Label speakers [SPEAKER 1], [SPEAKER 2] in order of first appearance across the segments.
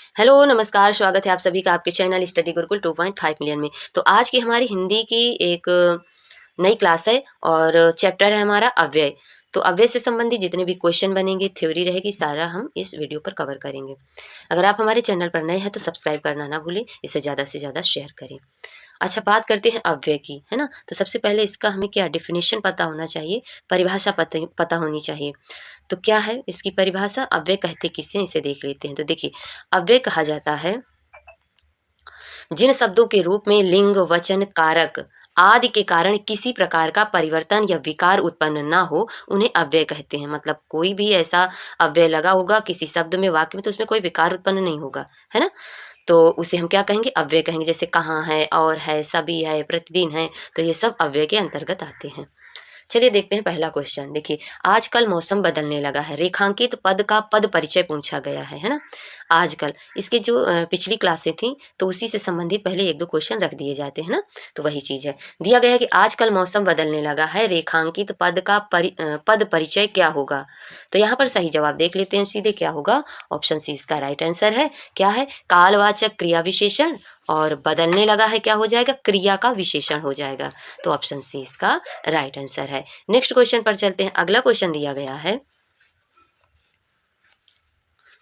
[SPEAKER 1] Hello, नमस्कार, स्वागत है आप सभी का आपके चैनल स्टडी गुरुकुल 2.5 मिलियन में। तो आज की हमारी हिंदी की एक नई क्लास है और चैप्टर है हमारा अव्यय। तो अव्यय से संबंधित जितने भी क्वेश्चन बनेंगे, थ्योरी रहेगी, सारा हम इस वीडियो पर कवर करेंगे। अगर आप हमारे चैनल पर नए हैं तो सब्सक्राइब करना ना भूलें, इसे ज़्यादा से ज़्यादा शेयर करें। अच्छा, बात करते हैं अव्यय की, है ना? तो सबसे पहले इसका हमें क्या डेफिनेशन पता होना चाहिए, परिभाषा पता होनी चाहिए। तो क्या है इसकी परिभाषा? अव्यय कहते किसे हैं, इसे देख लेते हैं। तो देखिए, अव्यय कहा जाता है जिन शब्दों के रूप में लिंग, वचन, कारक आदि के कारण किसी प्रकार का परिवर्तन या विकार उत्पन्न ना हो, उन्हें अव्यय कहते हैं। मतलब कोई भी ऐसा अव्यय लगा होगा किसी शब्द में, वाक्य में, तो उसमें कोई विकार उत्पन्न नहीं होगा, है ना? तो उसे हम क्या कहेंगे? अव्यय कहेंगे। जैसे कहाँ है, और है, सभी है, प्रतिदिन है, तो ये सब अव्यय के अंतर्गत आते हैं। चलिए देखते हैं पहला क्वेश्चन। देखिए, आजकल मौसम बदलने लगा है, रेखांकित पद का पद परिचय पूछा गया है ना? आजकल इसके जो पिछली क्लासें थी, तो उसी से संबंधित पहले एक दो क्वेश्चन रख दिए जाते हैं ना, तो वही चीज़ है। दिया गया है कि आजकल मौसम बदलने लगा है, रेखांकित पद का पद परिचय क्या होगा? तो यहाँ पर सही जवाब देख लेते हैं सीधे, क्या होगा? ऑप्शन सी इसका राइट आंसर है। क्या है? कालवाचक क्रिया विशेषण, और बदलने लगा है क्या हो जाएगा? क्रिया का विशेषण हो जाएगा। तो ऑप्शन सी इसका राइट आंसर है। नेक्स्ट क्वेश्चन पर चलते हैं। अगला क्वेश्चन दिया गया है,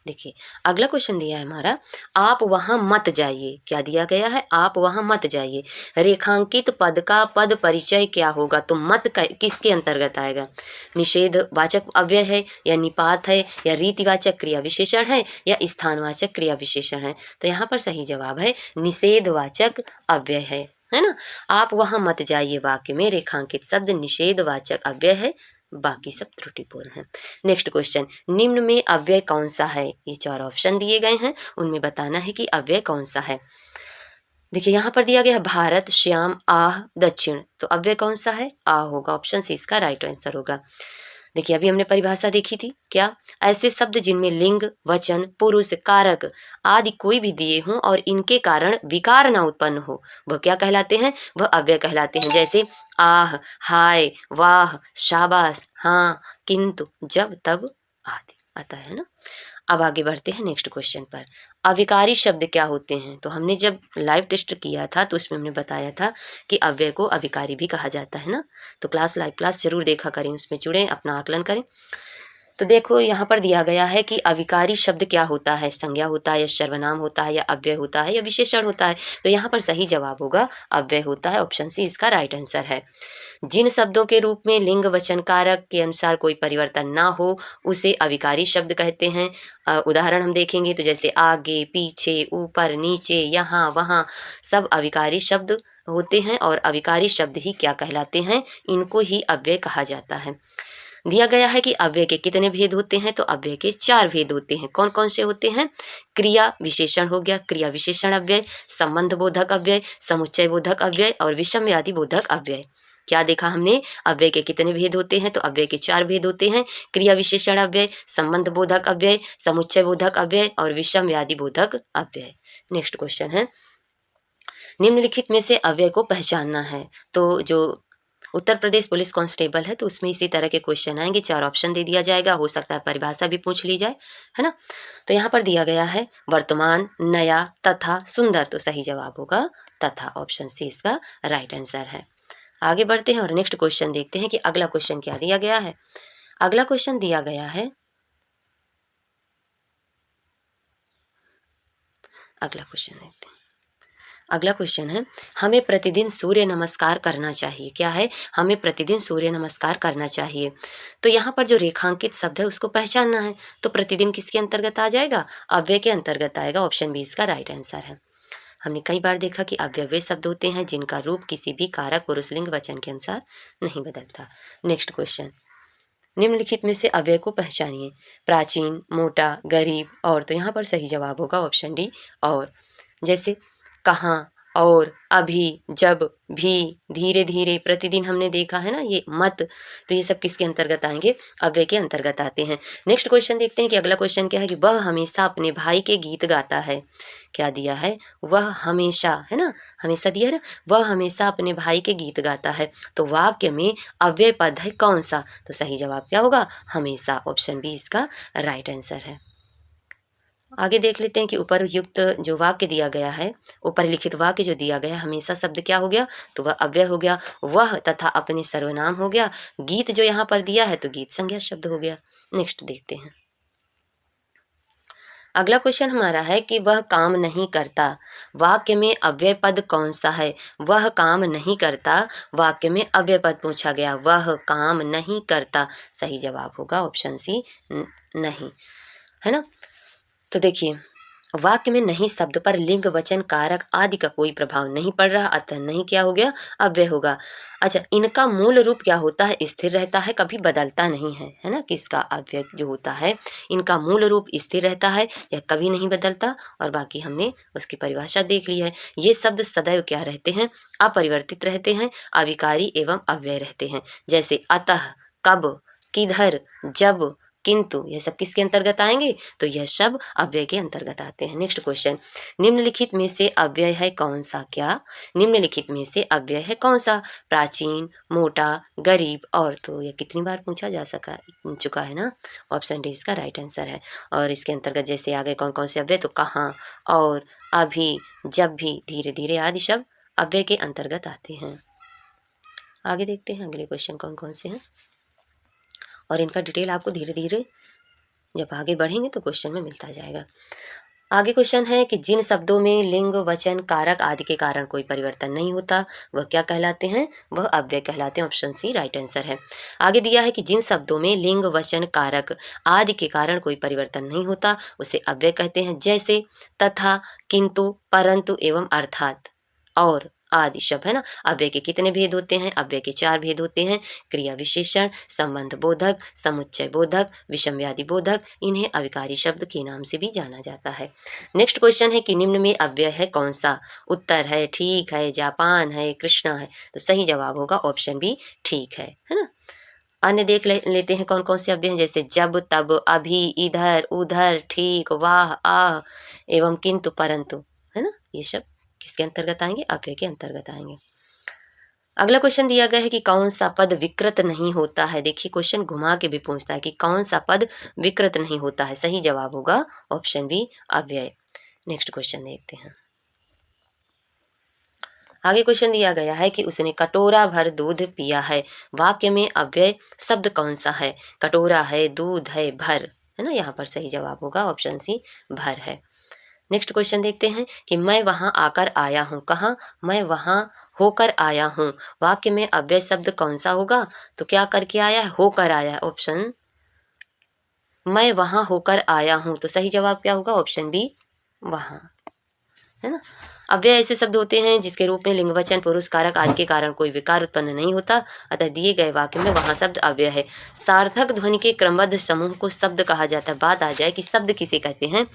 [SPEAKER 1] देखिए अगला क्वेश्चन दिया है हमारा, आप वहां मत जाइए। क्या दिया गया है? आप वहां मत जाइए। रेखांकित पद का पद परिचय क्या होगा? तो मत किसके अंतर्गत आएगा? निषेधवाचक अव्यय है, या निपात है, या रीतिवाचक क्रिया विशेषण है, या स्थानवाचक क्रिया विशेषण है? तो यहाँ पर सही जवाब है निषेधवाचक अव्यय है ना? आप वहां मत जाइए वाक्य में रेखांकित शब्द निषेधवाचक अव्यय है, बाकी सब त्रुटिपूर्ण है। नेक्स्ट क्वेश्चन, निम्न में अव्यय कौन सा है? ये चार ऑप्शन दिए गए हैं, उनमें बताना है कि अव्यय कौन सा है। देखिए यहाँ पर दिया गया है भारत, श्याम, आह, दक्षिण। तो अव्यय कौन सा है? आ होगा। ऑप्शन सी इसका राइट आंसर होगा। देखिए अभी हमने परिभाषा देखी थी, क्या? ऐसे शब्द जिनमें लिंग, वचन, पुरुष, कारक आदि कोई भी दिए हों और इनके कारण विकार ना उत्पन्न हो, वह क्या कहलाते हैं? वह अव्यय कहलाते हैं। जैसे आह, हाय, वाह, शाबाश, हाँ, किंतु, जब, तब आदि आता है ना। अब आगे बढ़ते हैं नेक्स्ट क्वेश्चन पर। अविकारी शब्द क्या होते हैं? तो हमने जब लाइव टेस्ट किया था तो उसमें हमने बताया था कि अव्यय को अविकारी भी कहा जाता है ना। तो लाइव क्लास जरूर देखा करें, उसमें जुड़ें, अपना आकलन करें। तो देखो यहाँ पर दिया गया है कि अविकारी शब्द क्या होता है? संज्ञा होता है, या सर्वनाम होता है, या अव्यय होता है, या विशेषण होता है? तो यहाँ पर सही जवाब होगा अव्यय होता है। ऑप्शन सी इसका राइट आंसर है। जिन शब्दों के रूप में लिंग, वचन, कारक के अनुसार कोई परिवर्तन ना हो, उसे अविकारी शब्द कहते हैं। उदाहरण हम देखेंगे तो जैसे आगे, पीछे, ऊपर, नीचे, यहाँ, वहाँ, सब अविकारी शब्द होते हैं। और अविकारी शब्द ही क्या कहलाते हैं? इनको ही अव्यय कहा जाता है। दिया गया है कि अव्यय के कितने भेद होते हैं? तो अव्यय के 4 भेद होते हैं। कौन कौन से होते हैं? क्रिया विशेषण हो गया, क्रिया विशेषण अव्यय, संबंध बोधक अव्यय, समुच्चय बोधक अव्यय, और विषमव्याधि बोधक अव्यय। क्या देखा हमने? अव्यय के कितने भेद होते हैं? तो अव्यय के 4 भेद होते हैं। क्रिया विशेषण अव्यय, संबंध बोधक अव्यय, समुच्चय बोधक अव्यय, और विषमव्याधि बोधक अव्यय। नेक्स्ट क्वेश्चन है, निम्नलिखित में से अव्यय को पहचानना है। तो जो उत्तर प्रदेश पुलिस कांस्टेबल है, तो उसमें इसी तरह के क्वेश्चन आएंगे। 4 ऑप्शन दे दिया जाएगा, हो सकता है परिभाषा भी पूछ ली जाए, है ना। तो यहाँ पर दिया गया है वर्तमान, नया, तथा, सुंदर। तो सही जवाब होगा तथा। ऑप्शन सी इसका राइट आंसर है। आगे बढ़ते हैं और नेक्स्ट क्वेश्चन देखते हैं कि अगला क्वेश्चन क्या दिया गया है। अगला क्वेश्चन दिया गया है, अगला क्वेश्चन देखते हैं। अगला क्वेश्चन है, हमें प्रतिदिन सूर्य नमस्कार करना चाहिए। क्या है? हमें प्रतिदिन सूर्य नमस्कार करना चाहिए। तो यहाँ पर जो रेखांकित शब्द है उसको पहचानना है। तो प्रतिदिन किसके अंतर्गत आ जाएगा? अव्यय के अंतर्गत आएगा। ऑप्शन बी इसका राइट आंसर है। हमने कई बार देखा कि अव्यय वे शब्द होते हैं जिनका रूप किसी भी कारक, पुरुष, लिंग, वचन के अनुसार नहीं बदलता। नेक्स्ट क्वेश्चन, निम्नलिखित में से अव्यय को पहचानिए। प्राचीन, मोटा, गरीब, और। तो यहाँ पर सही जवाब होगा ऑप्शन डी, और। जैसे कहाँ, और, अभी, जब, भी, धीरे धीरे, प्रतिदिन हमने देखा है ना, ये मत। तो ये सब किसके अंतर्गत आएंगे? अव्यय के अंतर्गत आते हैं। नेक्स्ट क्वेश्चन देखते हैं कि अगला क्वेश्चन क्या है कि वह हमेशा अपने भाई के गीत गाता है। क्या दिया है? वह हमेशा, है ना, हमेशा दिया है ना, वह हमेशा अपने भाई के गीत गाता है। तो वाक्य में अव्यय पद है कौन सा? तो सही जवाब क्या होगा? हमेशा। ऑप्शन बी इसका राइट आंसर है। आगे देख लेते हैं कि उपरयुक्त जो वाक्य दिया गया है, ऊपर लिखित वाक्य जो दिया गया हमेशा शब्द क्या हो गया, तो वह अव्यय हो गया। वह तथा अपने सर्वनाम हो गया। गीत जो यहाँ पर दिया है तो गीत संज्ञा शब्द हो गया। नेक्स्ट देखते हैं। अगला क्वेश्चन हमारा है कि वह काम नहीं करता, वाक्य में अव्यय पद कौन सा है। वह काम नहीं करता, वाक्य में अव्यय पद पूछा गया। वह काम नहीं करता, सही जवाब होगा ऑप्शन सी नहीं, है ना। तो देखिए, वाक्य में नहीं शब्द पर लिंग वचन कारक आदि का कोई प्रभाव नहीं पड़ रहा, अतः नहीं क्या हो गया, अव्यय होगा। अच्छा, इनका मूल रूप क्या होता है, स्थिर रहता है, कभी बदलता नहीं है, है ना। किसका अव्यय जो होता है, इनका मूल रूप स्थिर रहता है, यह कभी नहीं बदलता। और बाकी हमने उसकी परिभाषा देख ली है। ये शब्द सदैव क्या रहते हैं, अपरिवर्तित रहते हैं, अविकारी एवं अव्यय रहते हैं। जैसे अतः, कब, किधर, जब, किंतु, यह सब किसके अंतर्गत आएंगे, तो यह सब अव्यय के अंतर्गत आते हैं। नेक्स्ट क्वेश्चन, निम्नलिखित में से अव्यय है कौन सा। क्या, निम्नलिखित में से अव्यय है कौन सा, प्राचीन, मोटा, गरीब और। तो यह कितनी बार पूछा जा चुका है ना, ऑप्शन डी इसका राइट आंसर है। और इसके अंतर्गत जैसे आगे कौन कौन से अव्यय, तो कहाँ, और, अभी, जब भी, धीरे धीरे आदि सब अव्यय के अंतर्गत आते हैं। आगे देखते हैं अगले क्वेश्चन कौन कौन से हैं, और इनका डिटेल आपको धीरे धीरे जब आगे बढ़ेंगे तो क्वेश्चन में मिलता जाएगा। आगे क्वेश्चन है कि जिन शब्दों में लिंग वचन कारक आदि के कारण कोई परिवर्तन नहीं होता वह क्या कहलाते हैं, वह अव्यय कहलाते हैं। ऑप्शन सी राइट आंसर है। आगे दिया है कि जिन शब्दों में लिंग वचन कारक आदि के कारण कोई परिवर्तन नहीं होता उसे अव्यय कहते हैं। जैसे तथा, किंतु, परंतु एवं अर्थात और आदि शब्द, है ना। अव्यय के कितने भेद होते हैं, अव्यय के 4 भेद होते हैं, क्रिया विशेषण, संबंध बोधक, समुच्चय बोधक, विषमव्याधि बोधक। इन्हें अविकारी शब्द के नाम से भी जाना जाता है। नेक्स्ट क्वेश्चन है कि निम्न में अव्यय है कौन सा। उत्तर है ठीक है, जापान है, कृष्णा है। तो सही जवाब होगा ऑप्शन बी ठीक है ना। अन्य देख लेते हैं कौन कौन से अव्यय हैं, जैसे जब, तब, अभी, इधर, उधर, ठीक, वाह, आह एवं किंतु, परंतु, है ना। ये सब किसके अंतर्गत आएंगे, अव्यय के अंतर्गत आएंगे। अगला क्वेश्चन दिया गया है कि कौन सा पद विकृत नहीं होता है। देखिए, क्वेश्चन घुमा के भी पूछता है कि कौन सा पद विकृत नहीं होता है। सही जवाब होगा ऑप्शन बी अव्यय। नेक्स्ट क्वेश्चन देखते हैं। आगे क्वेश्चन दिया गया है कि उसने कटोरा भर दूध पिया है। वाक्य में अव्यय शब्द कौन सा है, कटोरा है, दूध है, भर, है ना। यहाँ पर सही जवाब होगा ऑप्शन सी भर है। नेक्स्ट क्वेश्चन देखते हैं कि मैं वहाँ आकर आया हूँ। कहाँ, मैं वहाँ होकर आया हूँ। वाक्य में अव्यय शब्द कौन सा होगा, तो क्या करके आया है, होकर आया है। ऑप्शन, मैं वहाँ होकर आया हूँ, तो सही जवाब क्या होगा, ऑप्शन बी वहाँ, है ना। अव्यय ऐसे शब्द होते हैं जिसके रूप में लिंगवचन, पुरुष कारक आदि के कारण कोई विकार उत्पन्न नहीं होता, अतः दिए गए वाक्य में वहाँ शब्द अव्यय है। सार्थक ध्वनि के क्रमबद्ध समूह को शब्द कहा जाता है। बात आ जाए कि शब्द किसे कहते हैं,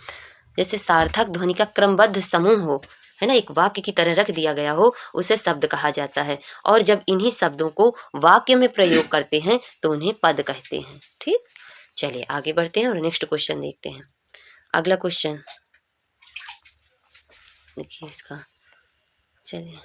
[SPEAKER 1] जैसे सार्थक ध्वनि का क्रमबद्ध समूह हो, है ना, एक वाक्य की तरह रख दिया गया हो, उसे शब्द कहा जाता है। और जब इन्हीं शब्दों को वाक्य में प्रयोग करते हैं तो उन्हें पद कहते हैं। ठीक, चलिए आगे बढ़ते हैं और नेक्स्ट क्वेश्चन देखते हैं। अगला क्वेश्चन देखिए इसका, चलिए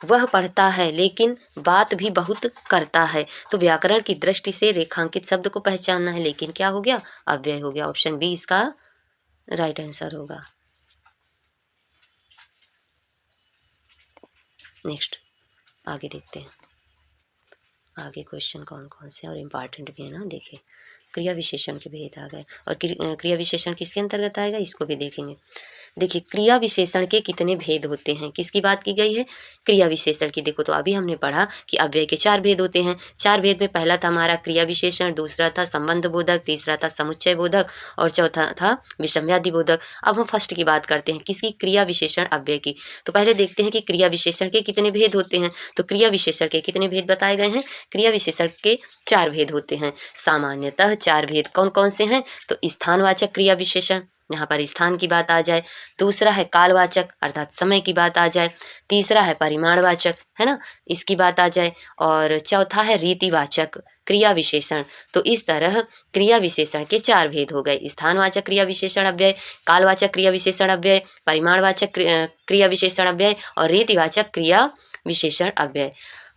[SPEAKER 1] वह पढ़ता है लेकिन बात भी बहुत करता है। तो व्याकरण की दृष्टि से रेखांकित शब्द को पहचानना है, लेकिन क्या हो गया, अव्यय हो गया। ऑप्शन बी इसका राइट आंसर होगा। नेक्स्ट आगे देखते हैं, आगे क्वेश्चन कौन कौन से और इम्पॉर्टेंट भी है ना। देखिए, क्रिया विशेषण के भेद आ गए, और क्रिया विशेषण किसके अंतर्गत आएगा, इसको भी देखेंगे। देखिए, क्रिया विशेषण के कितने भेद होते हैं, किसकी बात की गई है, क्रिया विशेषण की। देखो, तो अभी हमने पढ़ा कि अव्यय के 4 भेद होते हैं। 4 भेद में पहला था हमारा क्रिया विशेषण, दूसरा था संबंध बोधक, तीसरा था समुच्चय बोधक और चौथा था विषमव्याधि बोधक। अब हम फर्स्ट की बात करते हैं, किसकी, क्रिया विशेषण अव्यय की। तो पहले देखते हैं कि क्रिया विशेषण के कितने भेद होते हैं। तो क्रिया विशेषण के कितने भेद बताए गए हैं, क्रिया विशेषण के 4 भेद होते हैं। सामान्यतः 4 भेद कौन कौन से हैं, तो स्थानवाचक क्रिया विशेषण, यहाँ पर स्थान की बात आ जाए। दूसरा है कालवाचक अर्थात समय की बात आ जाए। तीसरा है परिमाणवाचक, है ना, इसकी बात आ जाए। और चौथा है रीतिवाचक क्रिया विशेषण। तो इस तरह क्रिया विशेषण के 4 भेद हो गए, स्थानवाचक क्रिया विशेषण अव्यय, कालवाचक क्रिया विशेषण अव्यय, परिमाणवाचक क्रिया विशेषण अव्यय और रीतिवाचक क्रिया विशेषण अव्यय।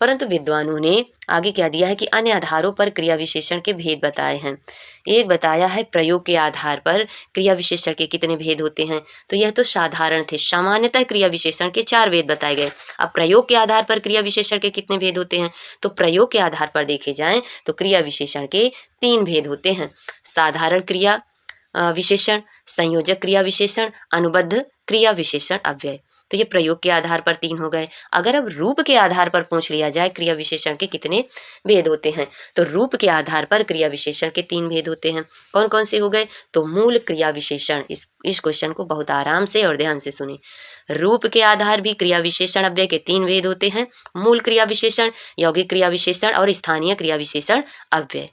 [SPEAKER 1] परंतु विद्वानों ने आगे क्या दिया है कि अन्य आधारों पर क्रिया विशेषण के भेद बताए हैं। एक बताया है प्रयोग के आधार पर क्रिया विशेषण के कितने भेद होते हैं, तो यह तो साधारण थे। सामान्यतः क्रिया विशेषण के 4 भेद बताए गए। अब प्रयोग के आधार पर क्रिया विशेषण के कितने भेद होते हैं, तो प्रयोग के आधार पर देखे जाएं तो क्रिया विशेषण के 3 भेद होते हैं। साधारण क्रिया विशेषण, संयोजक क्रिया विशेषण, अनुबद्ध क्रिया विशेषण अव्यय। तो ये प्रयोग के आधार पर 3 हो गए। अगर अब रूप के आधार पर पूछ लिया जाए क्रिया विशेषण के कितने भेद होते हैं, तो रूप के आधार पर क्रिया विशेषण के 3 भेद होते हैं। कौन कौन से हो गए, तो मूल क्रिया विशेषण। इस क्वेश्चन को बहुत आराम से और ध्यान से सुने। रूप के आधार भी क्रिया विशेषण अव्यय के 3 भेद होते हैं, मूल क्रिया विशेषण, यौगिक क्रिया विशेषण और स्थानीय क्रिया विशेषण अव्यय।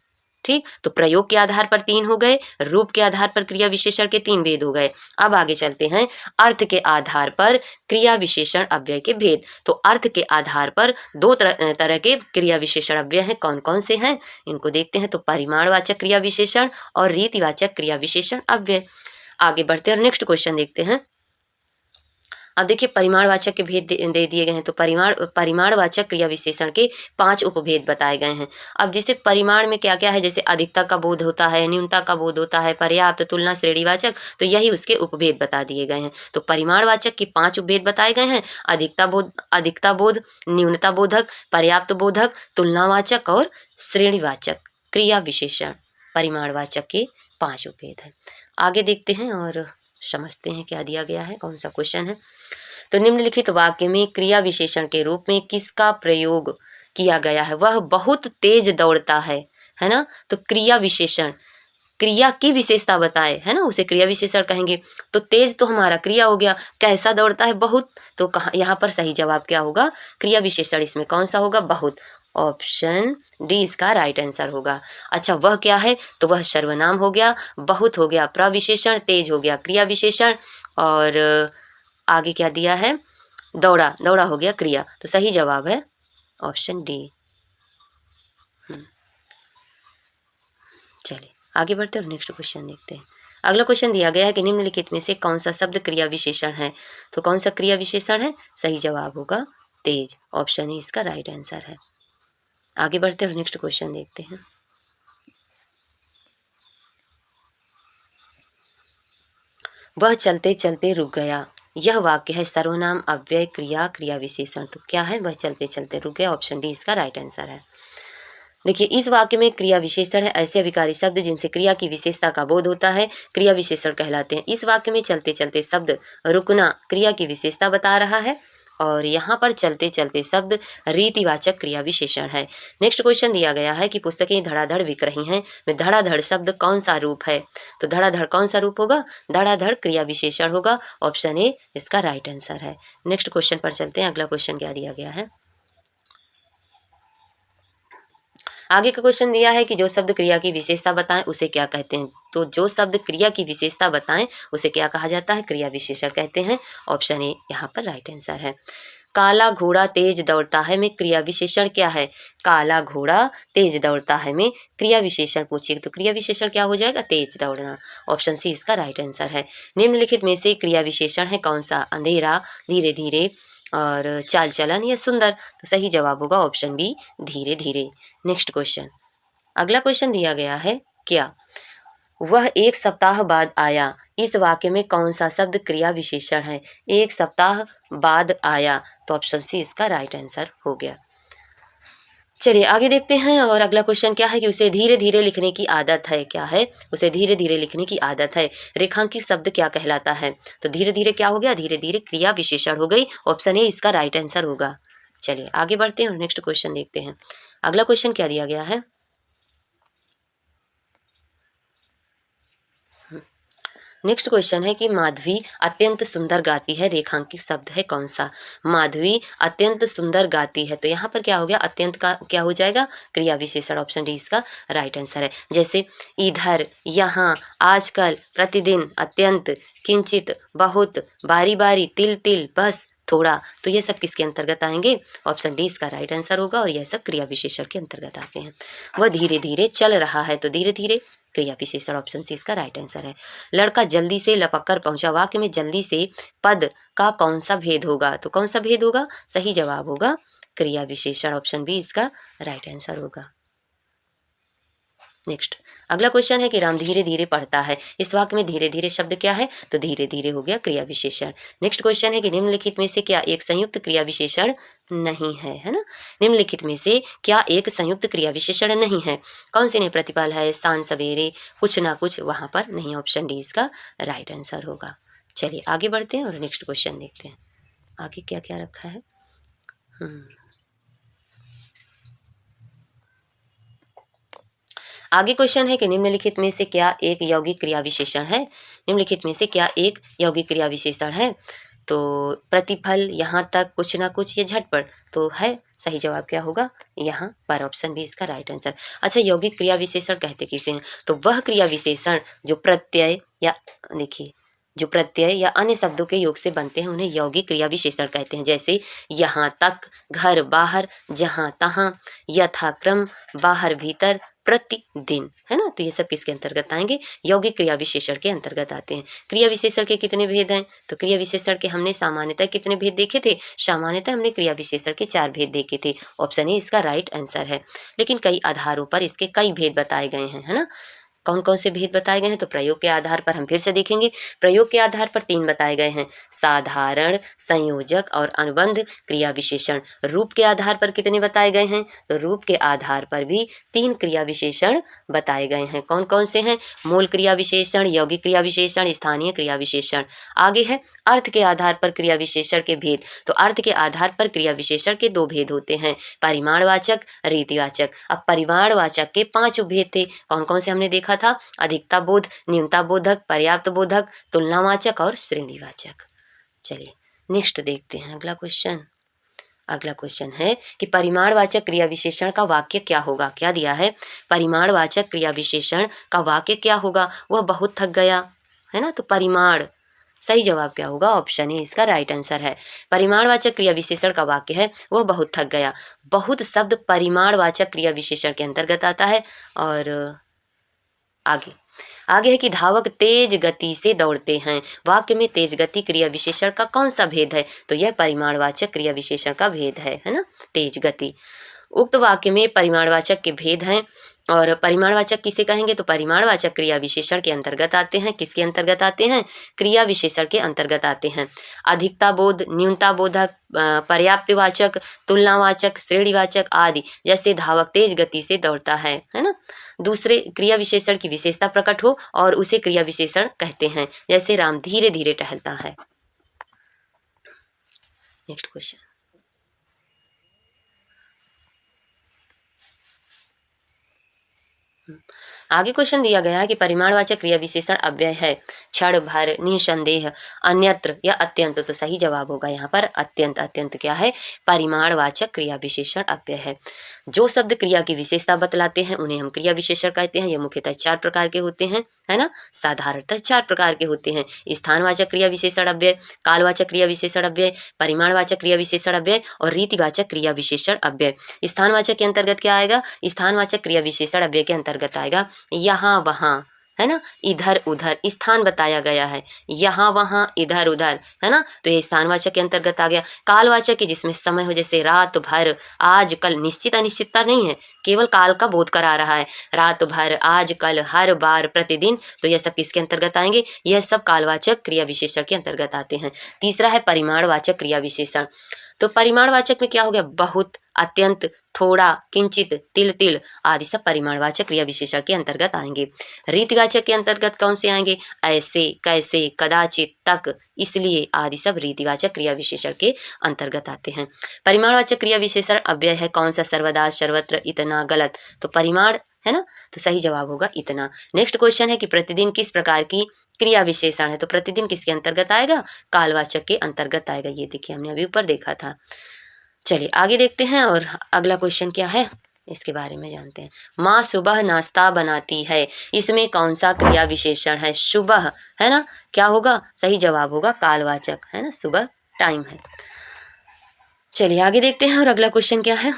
[SPEAKER 1] ठीक, तो प्रयोग के आधार पर 3 हो गए, रूप के आधार पर क्रिया विशेषण के 3 भेद हो गए। अब आगे चलते हैं अर्थ के आधार पर क्रिया विशेषण अव्यय के भेद। तो अर्थ के आधार पर 2 तरह के क्रिया विशेषण अव्यय हैं। कौन कौन से हैं, इनको देखते हैं। तो परिमाणवाचक क्रिया विशेषण और रीतिवाचक क्रिया विशेषण अव्यय। आगे बढ़ते हैं और नेक्स्ट क्वेश्चन देखते हैं। अब देखिए परिमाणवाचक के भेद दे दिए गए हैं। तो परिमाणवाचक क्रिया विशेषण के 5 उपभेद बताए गए हैं। अब जैसे परिमाण में क्या क्या है, जैसे अधिकता का बोध होता है, न्यूनता का बोध होता है, पर्याप्त, तुलना, श्रेणीवाचक, तो यही उसके उपभेद बता दिए गए हैं। तो परिमाणवाचक के 5 उपभेद बताए गए हैं। अधिकता बोध, न्यूनता बोधक, पर्याप्त बोधक, तुलनावाचक और श्रेणीवाचक क्रिया विशेषण परिमाणवाचक के 5 उपभेद हैं। आगे देखते हैं और समझते हैं क्या दिया गया है, कौन सा क्वेश्चन है। तो निम्नलिखित वाक्य में क्रिया विशेषण के रूप में किसका प्रयोग किया गया है, वह बहुत तेज दौड़ता है ना। तो क्रिया विशेषण, क्रिया की विशेषता बताए, है ना, उसे क्रिया विशेषण कहेंगे। तो तेज तो हमारा क्रिया हो गया, कैसा दौड़ता है, बहुत। तो कहाँ यहाँ पर सही जवाब क्या होगा, क्रिया विशेषण इसमें कौन सा होगा, बहुत। ऑप्शन डी इसका राइट आंसर होगा। अच्छा, वह क्या है, तो वह सर्वनाम हो गया, बहुत हो गया प्रविशेषण, तेज हो गया क्रिया विशेषण, और आगे क्या दिया है, दौड़ा, दौड़ा हो गया क्रिया। तो सही जवाब है ऑप्शन डी। चलिए आगे बढ़ते हैं और नेक्स्ट क्वेश्चन देखते हैं। अगला क्वेश्चन दिया गया है कि निम्नलिखित में से कौन सा शब्द क्रिया विशेषण है। तो कौन सा क्रिया विशेषण है, सही जवाब होगा तेज। ऑप्शन ए इसका राइट आंसर है। आगे बढ़ते हैं और नेक्स्ट क्वेश्चन देखते हैं। वह चलते चलते रुक गया, यह वाक्य है सर्वनाम, अव्यय, क्रिया, क्रिया विशेषण। तो क्या है, वह चलते चलते रुक गया। ऑप्शन डी इसका राइट आंसर है। देखिए इस वाक्य में क्रिया विशेषण है ऐसे अभिकारी शब्द जिनसे क्रिया की विशेषता का बोध होता है, क्रिया विशेषण कहलाते हैं। इस वाक्य में चलते चलते शब्द रुकना क्रिया की विशेषता बता रहा है, और यहाँ पर चलते चलते शब्द रीतिवाचक क्रिया विशेषण है। नेक्स्ट क्वेश्चन दिया गया है कि पुस्तकें धड़ाधड़ बिक रही हैं, में धड़ाधड़ शब्द कौन सा रूप है। तो धड़ाधड़ कौन सा रूप होगा, धड़ाधड़ क्रिया विशेषण होगा। ऑप्शन ए इसका राइट आंसर है। नेक्स्ट क्वेश्चन पर चलते हैं। अगला क्वेश्चन क्या दिया गया है, आगे का क्वेश्चन दिया है कि जो शब्द क्रिया की विशेषता बताएं उसे क्या कहते हैं। तो जो शब्द क्रिया की विशेषता बताएं उसे क्या कहा जाता है, क्रिया विशेषण कहते हैं। ऑप्शन ए यहाँ पर राइट आंसर है। काला घोड़ा तेज दौड़ता है में क्रिया विशेषण क्या है, काला घोड़ा तेज दौड़ता है में क्रिया विशेषण पूछिए तो क्रिया विशेषण क्या हो जाएगा, तेज दौड़ना। ऑप्शन सी इसका राइट आंसर है। निम्नलिखित में से क्रिया विशेषण है कौन सा, अंधेरा, धीरे धीरे और चाल चलन या सुंदर। तो सही जवाब होगा ऑप्शन बी, धीरे धीरे। नेक्स्ट क्वेश्चन, अगला क्वेश्चन दिया गया है क्या, वह 1 सप्ताह बाद आया, इस वाक्य में कौन सा शब्द क्रिया विशेषण है, 1 सप्ताह बाद आया। तो ऑप्शन सी इसका राइट आंसर हो गया। चलिए आगे देखते हैं और अगला क्वेश्चन क्या है कि उसे धीरे धीरे लिखने की आदत है। क्या है, उसे धीरे धीरे लिखने की आदत है। रेखांकित शब्द क्या कहलाता है। तो धीरे धीरे क्या हो गया, धीरे धीरे क्रिया विशेषण हो गई। ऑप्शन ए इसका राइट आंसर होगा। चलिए आगे बढ़ते हैं और नेक्स्ट क्वेश्चन देखते हैं। अगला क्वेश्चन क्या दिया गया है, नेक्स्ट क्वेश्चन है कि माधवी अत्यंत सुंदर गाती है, रेखांकित शब्द है कौन सा। माधवी अत्यंत सुंदर गाती है, तो यहाँ पर क्या हो गया, अत्यंत का क्या हो जाएगा, क्रिया विशेषण। ऑप्शन डी इसका राइट आंसर है। जैसे इधर, यहाँ, आजकल, प्रतिदिन, अत्यंत, किंचित, बहुत, बारी बारी, तिल तिल, बस, थोड़ा। तो ये सब किसके अंतर्गत आएंगे, ऑप्शन डी इसका राइट आंसर होगा, और यह सब क्रिया विशेषण के अंतर्गत आते हैं। वह धीरे धीरे चल रहा है, तो धीरे धीरे क्रिया विशेषण। ऑप्शन सी इसका राइट आंसर है। लड़का जल्दी से लपक कर पहुंचा, वाक्य में जल्दी से पद का कौन सा भेद होगा। तो कौन सा भेद होगा, सही जवाब होगा क्रिया विशेषण। ऑप्शन बी इसका राइट आंसर होगा। नेक्स्ट अगला क्वेश्चन है कि राम धीरे धीरे पढ़ता है। इस वाक्य में धीरे धीरे शब्द क्या है? तो धीरे धीरे हो गया क्रिया विशेषण। नेक्स्ट क्वेश्चन है कि निम्नलिखित में से क्या एक संयुक्त क्रिया विशेषण नहीं है ना? निम्नलिखित में से क्या एक संयुक्त क्रिया विशेषण नहीं है? कौन सी नहीं? प्रतिपल है, शाम सवेरे, कुछ ना कुछ, वहां पर नहीं। ऑप्शन डी इसका राइट आंसर होगा। चलिए आगे बढ़ते हैं और नेक्स्ट क्वेश्चन देखते हैं आगे क्या क्या रखा है। आगे क्वेश्चन है कि निम्नलिखित में से क्या एक यौगिक क्रिया विशेषण है? निम्नलिखित में से क्या एक यौगिक क्रिया विशेषण है? तो प्रतिफल, यहाँ तक, कुछ ना कुछ, ये झटपट, तो है सही जवाब क्या होगा? यहाँ पर ऑप्शन बी इसका राइट आंसर। अच्छा, यौगिक क्रिया विशेषण कहते किसे हैं? तो वह क्रिया विशेषण जो प्रत्यय या देखिए जो प्रत्यय या अन्य शब्दों के योग से बनते हैं उन्हें यौगिक क्रिया विशेषण कहते हैं। जैसे यहाँ तक, घर बाहर, जहाँ तहाँ, यथाक्रम, बाहर भीतर, प्रतिदिन, है ना? तो ये सब किसके अंतर्गत आएंगे? यौगिक क्रिया विशेषण के अंतर्गत आते हैं। क्रिया विशेषण के कितने भेद हैं? तो क्रिया विशेषण के हमने सामान्यतः कितने भेद देखे थे? सामान्यतः हमने क्रिया विशेषण के 4 भेद देखे थे। ऑप्शन ए इसका राइट आंसर है। लेकिन कई आधारों पर इसके कई भेद बताए गए हैं, है ना? कौन कौन से भेद बताए गए हैं? तो प्रयोग के आधार पर हम फिर से देखेंगे। प्रयोग के आधार पर 3 बताए गए हैं, साधारण, संयोजक और अनुबंध क्रिया विशेषण। रूप के आधार पर कितने बताए गए हैं? तो रूप के आधार पर भी 3 क्रिया विशेषण बताए गए हैं। कौन कौन से हैं? मूल क्रिया विशेषण, यौगिक क्रिया विशेषण, स्थानीय क्रिया विशेषण। आगे है अर्थ के आधार पर क्रिया विशेषण के भेद। तो अर्थ के आधार पर क्रिया विशेषण के 2 भेद होते हैं, परिमाणवाचक, रीतिवाचक। अब परिमाणवाचक के 5 भेद थे। कौन कौन से हमने देखा था? अधिकता बोध, न्यूनता बोधक, पर्याप्त बोधक, तुलनावाचक और श्रेणीवाचक। चलिए नेक्स्ट देखते हैं अगला क्वेश्चन। अगला क्वेश्चन है कि परिमाणवाचक क्रिया विशेषण का वाक्य क्या होगा? क्या दिया है? परिमाणवाचक क्रिया विशेषण का वाक्य क्या होगा? वह बहुत थक गया, है ना? तो परिमाण, सही जवाब क्या होगा? ऑप्शन ए इसका राइट आंसर है। परिमाणवाचक क्रिया विशेषण का वाक्य है वह बहुत थक गया। बहुत शब्द परिमाणवाचक क्रिया विशेषण के अंतर्गत आता है। और आगे है कि धावक तेज गति से दौड़ते हैं। वाक्य में तेज गति क्रिया विशेषण का कौन सा भेद है? तो यह परिमाणवाचक क्रिया विशेषण का भेद है ना? तेज गति। उक्त वाक्य में परिमाणवाचक के भेद हैं। और परिमाणवाचक किसे कहेंगे? तो परिमाणवाचक क्रिया विशेषण के अंतर्गत आते हैं। किसके अंतर्गत आते हैं? क्रिया विशेषण के अंतर्गत आते हैं। अधिकता बोध, न्यूनता बोधक, पर्याप्तवाचक, तुलनावाचक, श्रेणीवाचक आदि। जैसे धावक तेज गति से दौड़ता है ना? दूसरे क्रिया विशेषण की विशेषता प्रकट हो और उसे क्रिया विशेषण कहते हैं। जैसे राम धीरे धीरे टहलता है। Next question. आगे क्वेश्चन दिया गया है कि परिमाणवाचक क्रिया विशेषण अव्यय है, क्षण भर, निसंदेह, अन्यत्र या अत्यंत। तो सही जवाब होगा यहाँ पर अत्यंत। अत्यंत क्या है? परिमाणवाचक क्रिया विशेषण अव्यय है। जो शब्द क्रिया की विशेषता बतलाते हैं उन्हें हम क्रिया विशेषण कहते हैं। ये मुख्यतः 4 प्रकार के होते हैं, है ना? साधारणतः 4 प्रकार के होते हैं, स्थानवाचक क्रिया विशेषण अव्यय, कालवाचक क्रिया विशेषण अव्यय, परिमाणवाचक क्रिया विशेषण अव्यय और रीतिवाचक क्रिया विशेषण अव्यय। स्थानवाचक के अंतर्गत क्या आएगा? स्थानवाचक क्रिया विशेषण अव्यय के अंतर्गत आएगा यहाँ वहाँ, है ना? इधर उधर, स्थान बताया गया है, यहाँ वहाँ, इधर उधर, है ना? तो ये स्थानवाचक के अंतर्गत आ गया। कालवाचक की जिसमें समय हो, जैसे रात भर, आज कल। निश्चित अनिश्चितता नहीं है, केवल काल का बोध करा रहा है। रात भर, आज कल, हर बार, प्रतिदिन। तो यह सब किसके अंतर्गत आएंगे? यह सब कालवाचक क्रिया विशेषण के अंतर्गत आते हैं। तीसरा है परिमाणवाचक क्रिया विशेषण। तो परिमाणवाचक में क्या हो गया? बहुत, अत्यंत, थोड़ा, किंचित, तिल तिल आदि सब परिमाणवाचक क्रिया विशेषण के अंतर्गत आएंगे। रीतिवाचक के अंतर्गत कौन से आएंगे? ऐसे, कैसे, कदाचित, तक, इसलिए आदि सब रीतिवाचक क्रिया विशेषण के अंतर्गत आते हैं। परिमाणवाचक क्रिया विशेषण अव्यय है कौन सा? सर्वदा, सर्वत्र, इतना। गलत। तो परिमाण, है ना? तो सही जवाब होगा इतना। नेक्स्ट क्वेश्चन है कि प्रतिदिन किस प्रकार की क्रिया विशेषण है? तो प्रतिदिन किसके अंतर्गत आएगा? कालवाचक के अंतर्गत आएगा। ये देखिए हमने अभी ऊपर देखा था। चलिए आगे देखते हैं और अगला क्वेश्चन क्या है इसके बारे में जानते हैं। माँ सुबह नाश्ता बनाती है, इसमें कौन सा क्रिया विशेषण है? सुबह, है ना? क्या होगा? सही जवाब होगा कालवाचक, है ना? सुबह टाइम है। चलिए आगे देखते हैं और अगला क्वेश्चन क्या है।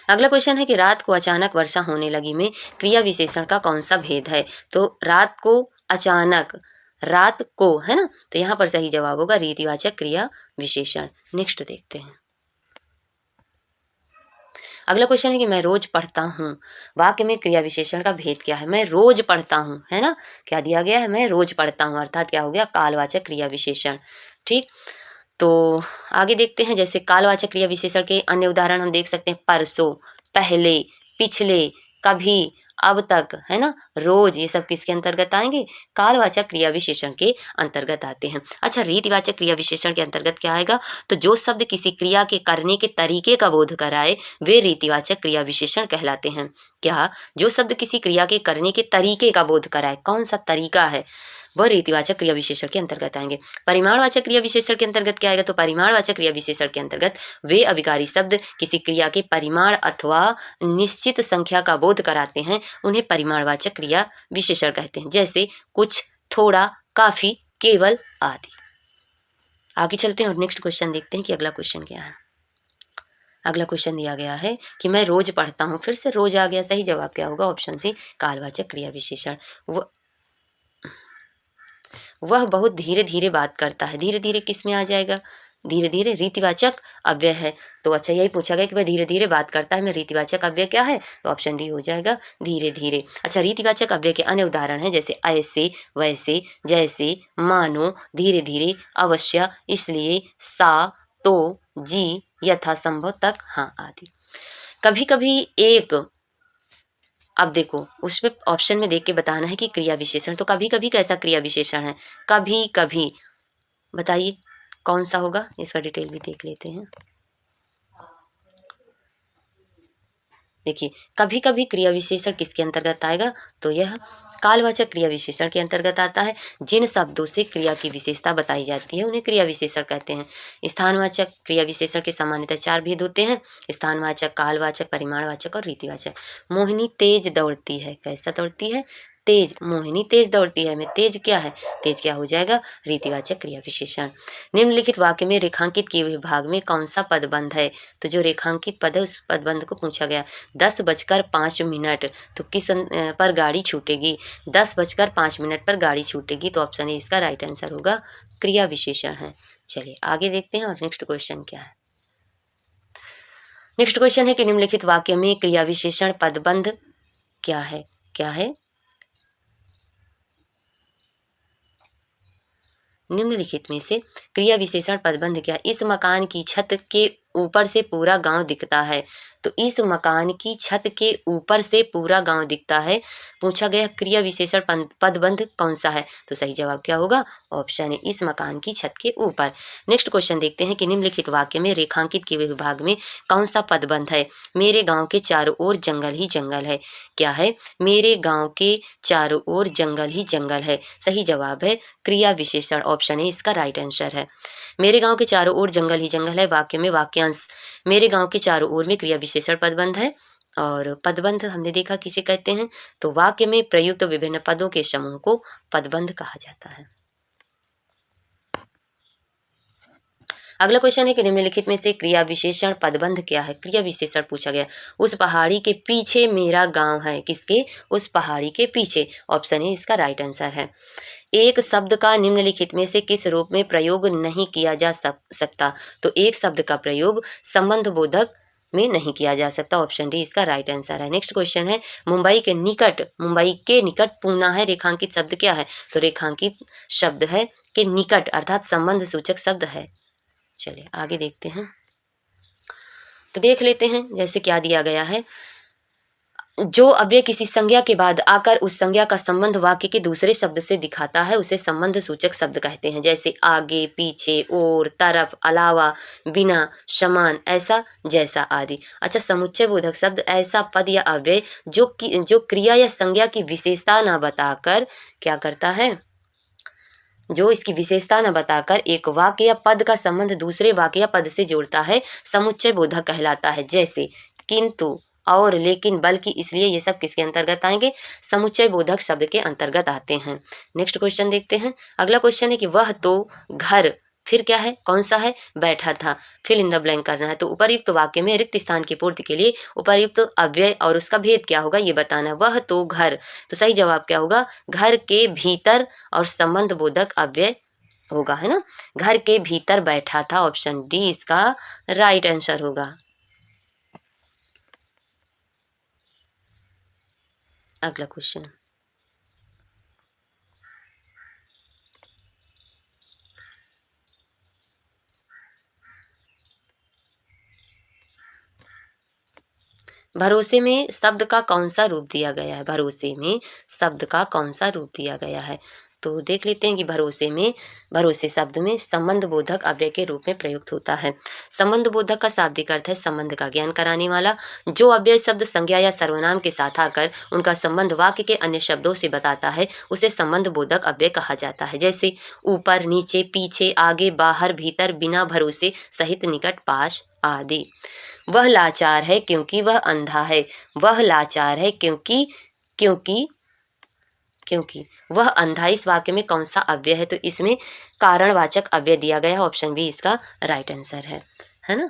[SPEAKER 1] अगला क्वेश्चन है कि रात को अचानक वर्षा होने लगी में क्रिया विशेषण का कौन सा भेद है? तो रात को अचानक, रात को, है ना। तो यहाँ पर सही जवाब होगा रीतिवाचक क्रिया विशेषण। नेक्स्ट देखते हैं। अगला क्वेश्चन है कि मैं रोज पढ़ता हूँ। वाक्य में क्रिया विशेषण का भेद क्या है? मैं रोज पढ़ता हूँ, है ना। क्या दिया गया है? मैं रोज पढ़ता हूँ, अर्थात क्या हो गया? कालवाचक क्रिया विशेषण। ठीक, तो आगे देखते हैं। जैसे कालवाचक क्रिया विशेषण के अन्य उदाहरण हम देख सकते हैं, परसों, पहले, पिछले, कभी, अब तक, है ना, रोज, ये सब किसके अंतर्गत आएंगे? कालवाचक क्रिया विशेषण के अंतर्गत आते हैं। अच्छा, रीतिवाचक क्रिया विशेषण के अंतर्गत क्या आएगा? तो जो शब्द किसी क्रिया के करने के तरीके का बोध कराए वे रीतिवाचक क्रिया विशेषण कहलाते हैं। क्या? जो शब्द किसी क्रिया के करने के तरीके का बोध कराए, कौन सा तरीका है, वह रीतिवाचक क्रिया विशेषण के अंतर्गत आएंगे। परिमाणवाचक क्रिया विशेषण के अंतर्गत क्या आएगा? तो परिमाणवाचक क्रिया विशेषण के अंतर्गत वे अभिकारी शब्द किसी क्रिया के परिमाण अथवा निश्चित संख्या का बोध कराते हैं, उन्हें परिमाणवाचक क्रिया विशेषण कहते हैं। जैसे कुछ, थोड़ा, काफी, केवल आदि। आगे चलते हैं और नेक्स्ट क्वेश्चन देखते हैं कि अगला क्वेश्चन क्या है। अगला क्वेश्चन दिया गया है कि मैं रोज पढ़ता हूँ। फिर से रोज आ गया, सही जवाब क्या होगा? ऑप्शन सी, कालवाचक क्रिया विशेषण। वह बहुत धीरे धीरे बात करता है। धीरे धीरे किस में आ जाएगा? धीरे धीरे रीतिवाचक अव्यय है। तो अच्छा, यही पूछा गया कि वह धीरे धीरे बात करता है, में रीतिवाचक अव्यय क्या है? तो ऑप्शन डी हो जाएगा, धीरे धीरे। अच्छा, रीतिवाचक अव्यय के अन्य उदाहरण हैं जैसे ऐसे, वैसे, जैसे, मानो, धीरे धीरे, अवश्य, इसलिए, सा, तो, जी, यथासंभव, तक, हाँ आदि। कभी कभी एक, अब देखो उसमें ऑप्शन में देख के बताना है कि क्रिया विशेषण, तो कभी कभी कैसा क्रिया विशेषण है? कभी कभी, बताइए कौन सा होगा? इसका डिटेल भी देख लेते हैं। देखिए, कभी कभी क्रिया विशेषण किसके अंतर्गत आएगा? तो यह कालवाचक क्रिया विशेषण के अंतर्गत आता है। जिन शब्दों से क्रिया की विशेषता बताई जाती है उन्हें क्रिया विशेषण कहते हैं। स्थानवाचक क्रिया विशेषण के सामान्यतः 4 भेद होते हैं: स्थानवाचक, कालवाचक, परिमाणवाचक और रीतिवाचक। मोहिनी तेज दौड़ती है। कैसा दौड़ती है? तेज। मोहिनी तेज दौड़ती है में तेज क्या है? तेज क्या हो जाएगा? रीतिवाचक क्रिया विशेषण। निम्नलिखित वाक्य में रेखांकित किए हुए भाग में कौन सा पदबंध है? तो जो रेखांकित पद है उस पदबंध को पूछा गया। 10:05 तो किस पर गाड़ी छूटेगी? 10:05 पर गाड़ी छूटेगी। तो ऑप्शन ए इसका राइट आंसर होगा, क्रिया विशेषण है। चलिए आगे देखते हैं और नेक्स्ट क्वेश्चन क्या है। नेक्स्ट क्वेश्चन है कि निम्नलिखित वाक्य में क्रिया विशेषण पदबंध क्या है? क्या है? निम्नलिखित में से क्रिया विशेषण पदबंध क्या? इस मकान की छत के ऊपर से पूरा गांव दिखता है। तो इस मकान की छत के ऊपर से पूरा गांव दिखता है। पूछा गया क्रिया विशेषण पदबंध कौन सा है? तो सही जवाब क्या होगा? ऑप्शन है, इस मकान की छत के ऊपर। नेक्स्ट क्वेश्चन देखते हैं कि निम्नलिखित वाक्य में रेखांकित किए हुए विभाग में कौन सा पदबंध है? मेरे गाँव के चारों ओर जंगल ही जंगल है। क्या है? मेरे गाँव के चारों ओर जंगल ही जंगल है। सही जवाब है क्रिया विशेषण, ऑप्शन है इसका राइट आंसर है। मेरे गांव के चारों ओर जंगल ही जंगल है वाक्य में वाक्यांश मेरे गांव के चारों ओर में क्रिया विशेषण पदबंध है। और पदबंध हमने देखा किसे कहते हैं? तो वाक्य में प्रयुक्त विभिन्न पदों के समूह को पदबंध कहा जाता है। अगला क्वेश्चन है कि निम्नलिखित में से क्रिया विशेषण पदबंध क्या है? क्रिया विशेषण पूछा गया। उस पहाड़ी के पीछे मेरा गांव है। किसके? उस पहाड़ी के पीछे। ऑप्शन है इसका राइट आंसर है। एक शब्द का निम्नलिखित में से किस रूप में प्रयोग नहीं किया जा सकता? तो एक शब्द का प्रयोग संबंध बोधक में नहीं किया जा सकता। ऑप्शन डी इसका राइट आंसर है। नेक्स्ट क्वेश्चन है मुंबई के निकट पूना है। रेखांकित शब्द क्या है? तो रेखांकित शब्द है के निकट, अर्थात संबंध सूचक शब्द है। चलिए आगे देखते हैं। तो देख लेते हैं जैसे क्या दिया गया है। जो अव्यय किसी संज्ञा के बाद आकर उस संज्ञा का संबंध वाक्य के दूसरे शब्द से दिखाता है उसे संबंध सूचक शब्द कहते हैं। जैसे आगे, पीछे, और, तरफ, अलावा, बिना, समान, ऐसा, जैसा आदि। अच्छा, समुच्चय बोधक शब्द ऐसा पद या अव्यय जो क्रिया या संज्ञा की विशेषता न बताकर क्या करता है? जो इसकी विशेषता न बताकर एक वाक्य या पद का संबंध दूसरे वाक्य या पद से जोड़ता है समुच्चय बोधक कहलाता है। जैसे किंतु, और, लेकिन, बल्कि, इसलिए, ये सब किसके अंतर्गत आएंगे? समुच्चय बोधक शब्द के अंतर्गत आते हैं। नेक्स्ट क्वेश्चन देखते हैं। अगला क्वेश्चन है कि वह तो घर फिर क्या है, कौन सा है, बैठा था। फिल इन द ब्लैंक करना है। तो उपर्युक्त वाक्य में रिक्त स्थान की पूर्ति के लिए उपर्युक्त अव्यय और उसका भेद क्या होगा ये बताना है। वह तो घर, तो सही जवाब क्या होगा, घर के भीतर और संबंध बोधक अव्यय होगा, है ना। घर के भीतर बैठा था, ऑप्शन डी इसका राइट आंसर होगा। अगला क्वेश्चन, भरोसे में शब्द का कौन सा रूप दिया गया है। भरोसे में शब्द का कौन सा रूप दिया गया है, तो देख लेते हैं कि भरोसे शब्द में संबंध बोधक अव्यय के रूप में प्रयुक्त होता है। संबंध बोधक का शाब्दिक अर्थ है संबंध का ज्ञान कराने वाला। जो अव्यय शब्द संज्ञा या सर्वनाम के साथ आकर उनका संबंध वाक्य के अन्य शब्दों से बताता है उसे संबंध बोधक अव्यय कहा जाता है। जैसे ऊपर, नीचे, पीछे, आगे, बाहर, भीतर, बिना, भरोसे, सहित, निकट, पास आदि। वह लाचार है क्योंकि वह अंधा है। वह लाचार है क्योंकि क्योंकि क्योंकि वह अंधा, इस वाक्य में कौन सा अव्यय है, तो इसमें कारणवाचक अव्यय दिया गया है, ऑप्शन बी इसका राइट आंसर है ना,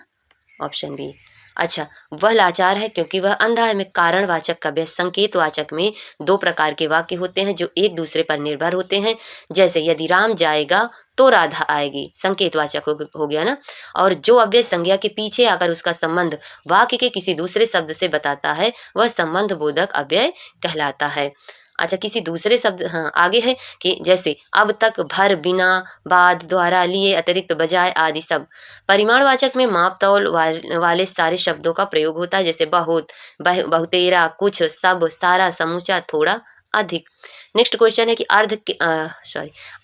[SPEAKER 1] ऑप्शन बी। अच्छा, वह लाचार है क्योंकि वह अंधा है में कारणवाचक का अव्यय। संकेतवाचक में दो प्रकार के वाक्य होते हैं जो एक दूसरे पर निर्भर होते हैं। जैसे यदि राम जाएगा तो राधा आएगी, संकेतवाचक हो गया ना। और जो अव्यय संज्ञा के पीछे आकर उसका संबंध वाक्य के किसी दूसरे शब्द से बताता है वह संबंध बोधक अव्यय कहलाता है। अच्छा, किसी दूसरे शब्द, हाँ आगे है कि जैसे अब तक, भर, बिना, बाद, द्वारा, लिए, अतिरिक्त, बजाय आदि सब। परिमाणवाचक में माप तौल वाले सारे शब्दों का प्रयोग होता है। जैसे बहुत, बहुतेरा, कुछ, सब, सारा, समूचा, थोड़ा, अधिक। नेक्स्ट क्वेश्चन है कि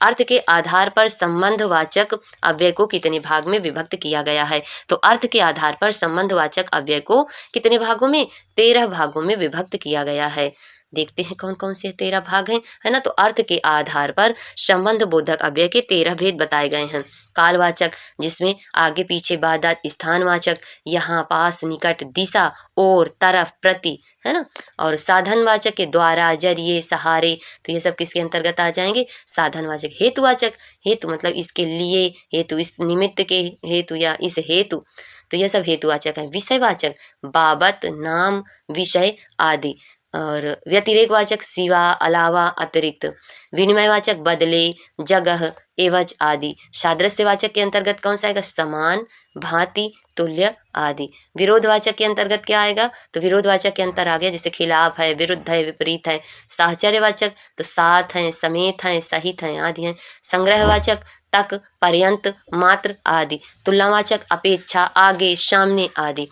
[SPEAKER 1] अर्थ के आधार पर संबंधवाचक अव्यय को कितने भाग में विभक्त किया गया है। तो अर्थ के आधार पर संबंधवाचक अव्यय को कितने भागों में, 13 भागों में विभक्त किया गया है। देखते हैं कौन कौन से 13 भाग हैं, है ना। तो अर्थ के आधार पर संबंध बोधक अव्यय के 13 भेद बताए गए हैं। कालवाचक, जिसमें आगे, पीछे, बाद, स्थानवाचक, यहाँ, पास, निकट, दिशा, और, तरफ, प्रति, है ना। और साधनवाचक के द्वारा, जरिए, सहारे, तो ये सब किसके अंतर्गत आ जाएंगे, साधनवाचक। हेतुवाचक, हेतु मतलब इसके लिए, हेतु इस निमित्त के हेतु या इस हेतु, तो यह सब हेतुवाचक है। विषयवाचक, बाबत, नाम, विषय आदि। और व्यतिरेकवाचक, सिवा, अलावा, अतिरिक्त। विनिमयवाचक, बदले, जगह, एवज आदि। सादृश्यवाचक के अंतर्गत कौन सा आएगा, समान, भांति, तुल्य आदि। विरोधवाचक के अंतर्गत क्या आएगा, तो विरोधवाचक के अंतर आ गया जैसे खिलाफ है, विरुद्ध है, विपरीत है। साहचर्यवाचक तो साथ हैं, समेत हैं, सहित हैं आदि हैं। संग्रहवाचक तक, पर्यंत, मात्र आदि। तुलनावाचक अपेक्षा, आगे, सामने आदि।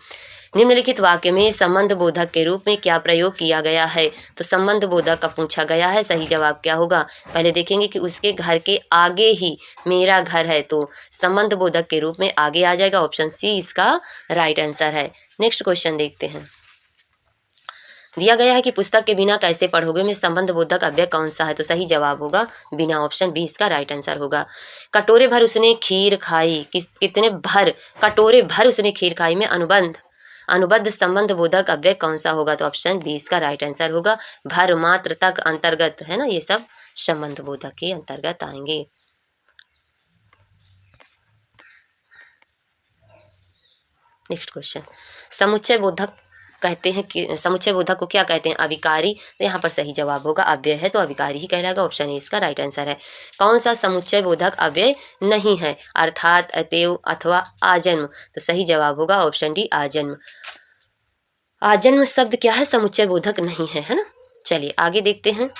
[SPEAKER 1] निम्नलिखित वाक्य में संबंध बोधक के रूप में क्या प्रयोग किया गया है, तो संबंध बोधक का पूछा गया है, सही जवाब क्या होगा। पहले देखेंगे कि उसके घर के आगे ही मेरा घर है, तो संबंध बोधक के रूप में आगे आ जाएगा, ऑप्शन सी इसका राइट आंसर है। नेक्स्ट क्वेश्चन देखते हैं। दिया गया है कि पुस्तक के बिना कैसे पढ़ोगे में संबंध बोधक अव्यय कौन सा है, तो सही जवाब होगा बिना, ऑप्शन बी इसका राइट आंसर होगा। कटोरे भर उसने खीर खाई, कितने भर, कटोरे भर उसने खीर खाई में अनुबद्ध संबंध बोधक अव्यय कौन सा होगा, तो ऑप्शन बी इसका राइट आंसर होगा। भर, मात्र, तक, अंतर्गत, है ना, ये सब संबंध बोधक के अंतर्गत आएंगे। नेक्स्ट क्वेश्चन, समुच्चय बोधक कहते हैं कि समुच्चय बोधक को क्या कहते हैं, अविकारी। तो यहाँ पर सही जवाब होगा अव्यय है तो अविकारी ही कहलाएगा, ऑप्शन ए इसका राइट आंसर है। कौन सा समुच्चय बोधक अव्यय नहीं है, अर्थात, अतएव, अथवा, आजन्म, तो सही जवाब होगा ऑप्शन डी आजन्म। आजन्म शब्द क्या है, समुच्चय बोधक नहीं है ना। चलिए आगे देखते हैं।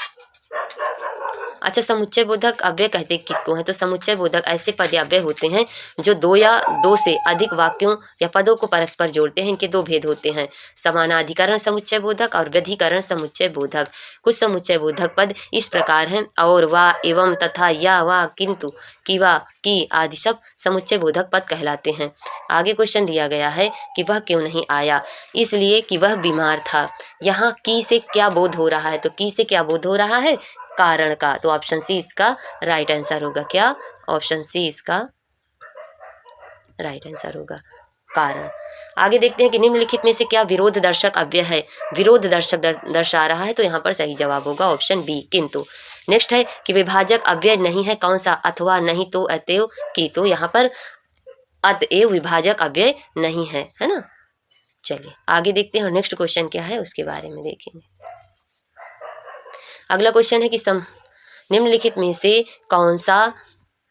[SPEAKER 1] अच्छा, समुच्चय बोधक अव्यय कहते किसको हैं, तो समुच्चय बोधक ऐसे पद या अव्यय होते हैं जो दो या दो से अधिक वाक्यों या पदों को परस्पर जोड़ते हैं। इनके दो भेद होते हैं, समानाधिकरण समुच्चय बोधक और व्यधिकरण समुच्चय बोधक। कुछ समुच्चय बोधक पद इस प्रकार हैं, और, वा, एवं, तथा, या, वा, किंतु, किवा, की आदि सब समुच्चय बोधक पद कहलाते हैं। आगे क्वेश्चन दिया गया है कि वह क्यों नहीं आया, इसलिए कि वह बीमार था। यहाँ की से क्या बोध हो रहा है, तो की से क्या बोध हो रहा है, कारण का, तो ऑप्शन सी इसका राइट आंसर होगा। क्या, ऑप्शन सी इसका राइट आंसर होगा, कारण। आगे देखते हैं कि निम्नलिखित में से क्या विरोध दर्शक अव्यय है। विरोध दर्शक दर्शा रहा है, तो यहाँ पर सही जवाब होगा ऑप्शन बी किंतु। नेक्स्ट है कि विभाजक अव्यय नहीं है कौन सा, अथवा, नहीं तो, अतएव, की। तो यहाँ पर अतएव विभाजक अव्यय नहीं है ना। चलिए आगे देखते हैं और नेक्स्ट क्वेश्चन क्या है उसके बारे में देखेंगे। अगला क्वेश्चन है कि निम्नलिखित में से कौन सा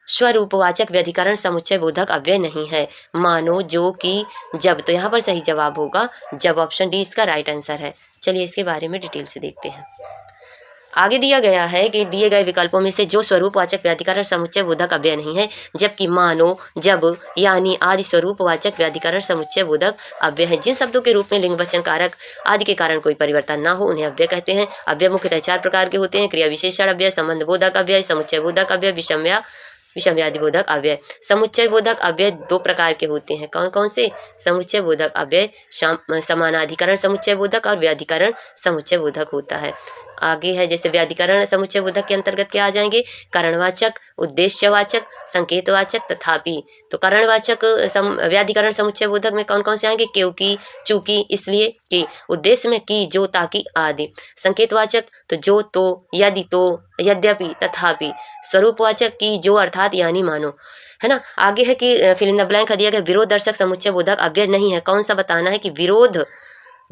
[SPEAKER 1] स्वरूपवाचक व्यधिकरण समुच्चय बोधक अव्यय नहीं है। मानो, जो, कि, जब। तो यहाँ पर सही जवाब होगा जब, ऑप्शन डी इसका राइट आंसर है। चलिए इसके बारे में डिटेल से देखते हैं। आगे दिया गया है कि दिए गए विकल्पों में से जो स्वरूपवाचक व्याधिकरण समुच्चय बोधक अव्यय नहीं है, जबकि मानो, जब, यानी आदि स्वरूपवाचक व्याधिकरण समुच्चय बोधक अव्यय है। जिन शब्दों के रूप में लिंग वचन कारक आदि के कारण कोई परिवर्तन ना हो उन्हें अव्यय कहते हैं। अव्यय मुख्यतः 4 प्रकार के होते हैं: क्रिया विशेषण अव्यय, संबंध बोधक अव्यय, समुच्चय बोधक अव्यय, विषमव्याधि बोधक अव्यय। समुच्चय बोधक अव्यय 2 प्रकार के होते हैं। कौन कौन से? समुच्चय बोधक अव्यय समानाधिकरण समुच्चय बोधक और व्याधिकरण समुच्चय बोधक होता है। आगे है जैसे व्याधिकरण समुच्चय बोधक के अंतर्गत क्या आ जाएंगे? कारणवाचक, उद्देश्यवाचक, संकेतवाचक, तथापि। तो कारणवाचक व्याधिकरण समुच्चय बोधक में कौन कौन से आएंगे? क्योंकि, चूंकि, इसलिए, कि। उद्देश्य में कि, जो, ताकि, आदि। संकेतवाचक तो जो, तो, यदि, तो, यद्यपि, तथापि। स्वरूपवाचक की, जो, अर्थात, यानी, मानो, है ना। आगे है कि फिल इन द ब्लैंक दिया गया विरोध दर्शक समुच्चय बोधक अव्यय नहीं है। कौन सा बताना है कि विरोध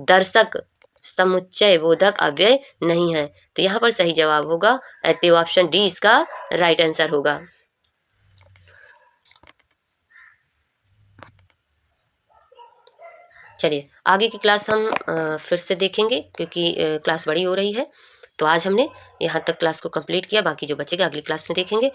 [SPEAKER 1] दर्शक समुच्चय बोधक अव्यय नहीं है। तो यहाँ पर सही जवाब होगा अतएव, ऑप्शन डी इसका राइट आंसर होगा। चलिए आगे की क्लास हम फिर से देखेंगे क्योंकि क्लास बड़ी हो रही है। तो आज हमने यहाँ तक क्लास को कंप्लीट किया, बाकी जो बचेगा अगली क्लास में देखेंगे।